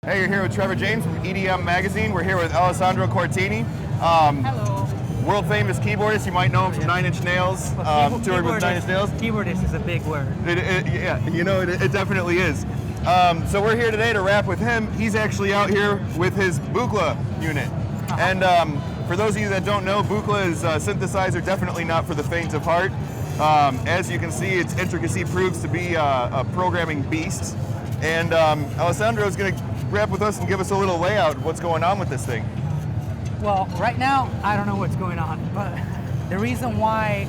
Hey, you're here with Trevor James from EDM Magazine. We're here with Alessandro Cortini. Hello. World famous keyboardist. You might know him from Nine Inch Nails. Toured with Nine Inch Nails. Keyboardist is a big word. Yeah, you know, it definitely is. So we're here today to rap with him. He's actually out here with his Buchla unit. And for those of you that don't know, Buchla is a synthesizer definitely not for the faint of heart. As you can see, its intricacy proves to be a programming beast. And Alessandro is going to rap with us and give us a little layout of what's going on with this thing. Well, right now, I don't know what's going on, but the reason why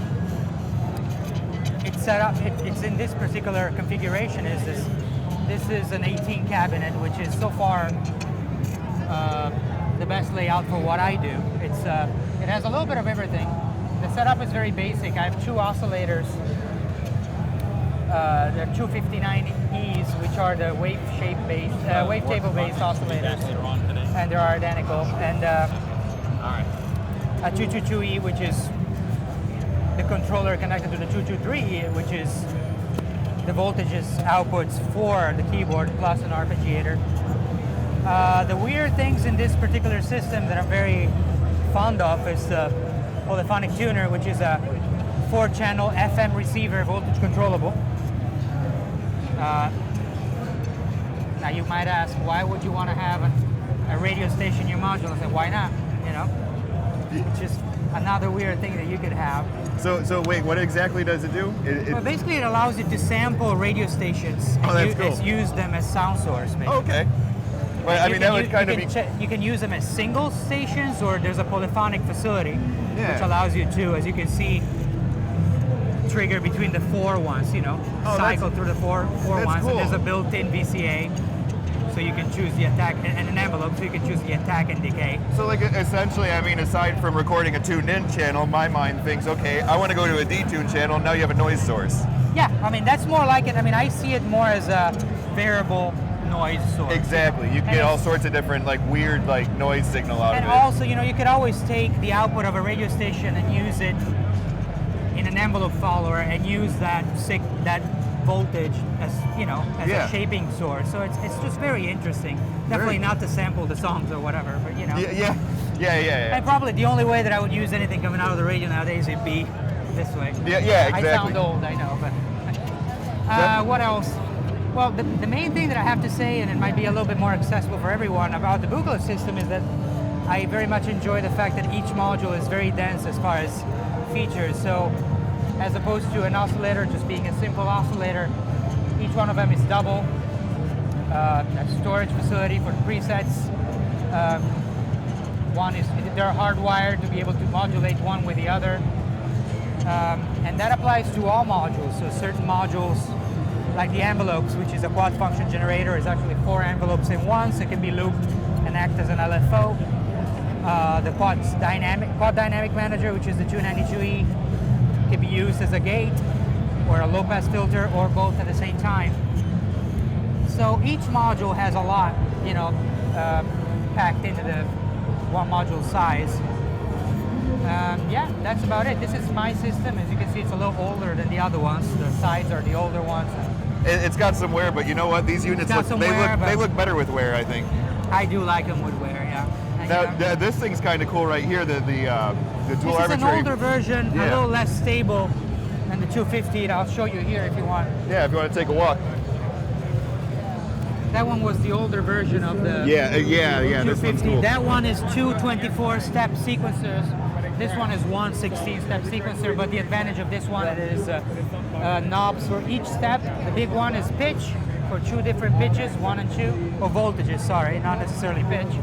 it's set up, it's in this particular configuration is this is an 18 cabinet, which is so far the best layout for what I do. It has a little bit of everything. The setup is very basic. I have two oscillators. They're 259Es, which are the wavetable-based oscillators, and they're identical. And a 222E, which is the controller connected to the 223E, which is the voltages outputs for the keyboard plus an arpeggiator. The weird things in this particular system that I'm very fond of is the polyphonic tuner, which is a 4-channel FM receiver, voltage controllable. Now you might ask, why would you want to have a radio station in your module? I said, why not? You know, it's just another weird thing that you could have. So wait, what exactly does it do? Well, basically, it allows you to sample radio stations and use them as sound source. Basically. Oh, okay. Well, I mean, that would kind of be... You can use them as single stations, or there's a polyphonic facility, which allows you to, as you can see, trigger between the 4 ones, you know, cycle through the four ones. Cool. And there's a built-in VCA, so you can choose the attack, and an envelope, so you can choose the attack and decay. So like essentially, I mean, aside from recording a tuned-in channel, my mind thinks, okay, I want to go to a detuned channel, now you have a noise source. Yeah, I mean, that's more like it. I mean, I see it more as a variable noise source. Exactly. You can get all sorts of different, like, weird, like, noise signal out of it. And also, you know, you could always take the output of a radio station and use it in an envelope follower and use that voltage as, you know, as a shaping source. So it's just very interesting. Definitely not to sample the songs or whatever, but you know. Yeah. And probably the only way that I would use anything coming out of the radio nowadays would be this way. Yeah, exactly. I sound old, I know, but what else? Well, the main thing that I have to say, and it might be a little bit more accessible for everyone about the Buchla system, is that I very much enjoy the fact that each module is very dense as far as features. So as opposed to an oscillator just being a simple oscillator, each one of them is double. A storage facility for the presets. They're hardwired to be able to modulate one with the other. And that applies to all modules. So certain modules, like the envelopes, which is a quad function generator, is actually 4 envelopes in one, so it can be looped and act as an LFO. The quad dynamic manager, which is the 292E, can be used as a gate or a low pass filter or both at the same time. So each module has a lot, you know, packed into the one module size. Yeah, that's about it. This is my system. As you can see, it's a little older than the other ones. The sides are the older ones. It's got some wear, but you know what? These units they look better with wear, I think. I do like them with wear, yeah. Now, this thing's kind of cool right here. The dual arbitrary. This is an older version, a little less stable than the 250. I'll show you here if you want. Yeah, if you want to take a walk. That one was the older version of the 250. That one is 2 24-step sequencers. This one is one 16-step sequencer, but the advantage of this one is knobs for each step. The big one is pitch for 2 different pitches, 1 and 2, or voltages, sorry, not necessarily pitch.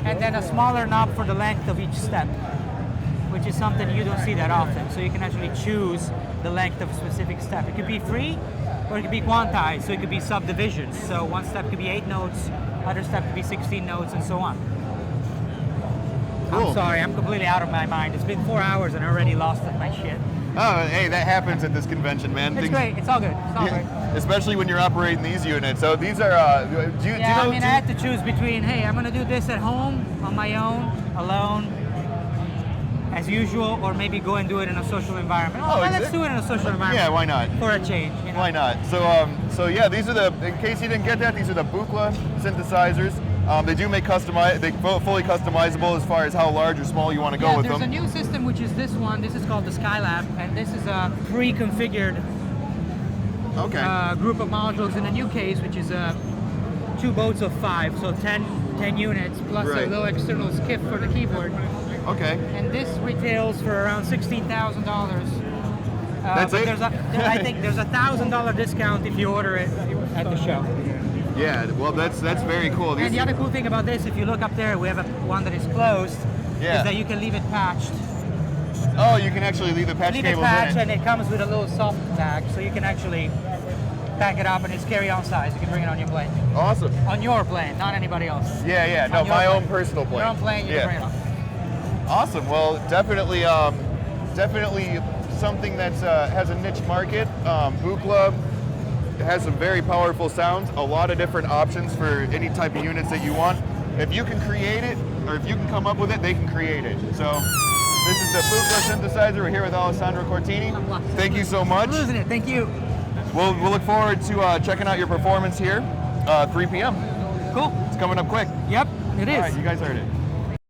And then a smaller knob for the length of each step, which is something you don't see that often. So you can actually choose the length of a specific step. It could be free, or it could be quantized, so it could be subdivisions. So one step could be 8 notes, other step could be 16 notes, and so on. Cool. I'm sorry, I'm completely out of my mind. It's been 4 hours and I already lost my shit. Oh, hey, that happens at this convention, man. It's great. It's all good. It's all great. Especially when you're operating these units. So these are, do you know? I mean, I had to choose between, hey, I'm going to do this at home, on my own, alone, as usual, or maybe go and do it in a social environment. Oh, let's do it in a social environment. Yeah, why not? For a change. You know? Why not? So yeah, these are the. In case you didn't get that, these are the Buchla synthesizers. They do make fully customizable as far as how large or small you want to go with them. There's a new system, which is this one. This is called the Skylab, and this is a pre-configured group of modules in a new case, which is 2 boats of 5, so 10 units plus a little external skiff for the keyboard. Okay. And this retails for around $16,000. That's it? I think there's a $1,000 discount if you order it at the show. Yeah, well, that's very cool. And the other cool thing about this, if you look up there, we have one that is closed, is that you can leave it patched. Oh, you can actually leave the patch cables in. Leave it patched, and it comes with a little soft tag, so you can actually pack it up, and it's carry-on size. You can bring it on your plane. Awesome. On your plane, not anybody else. Yeah. No, my own personal plane. Your own plane, you can bring it on. Awesome. Well, definitely something that has a niche market. Buchla has some very powerful sounds, a lot of different options for any type of units that you want. If you can create it, or if you can come up with it, they can create it. So this is the Buchla synthesizer. We're here with Alessandro Cortini. Thank you so much. I'm losing it. Thank you. We'll look forward to checking out your performance here, 3 p.m. Cool. It's coming up quick. Yep, it is. All right, you guys heard it.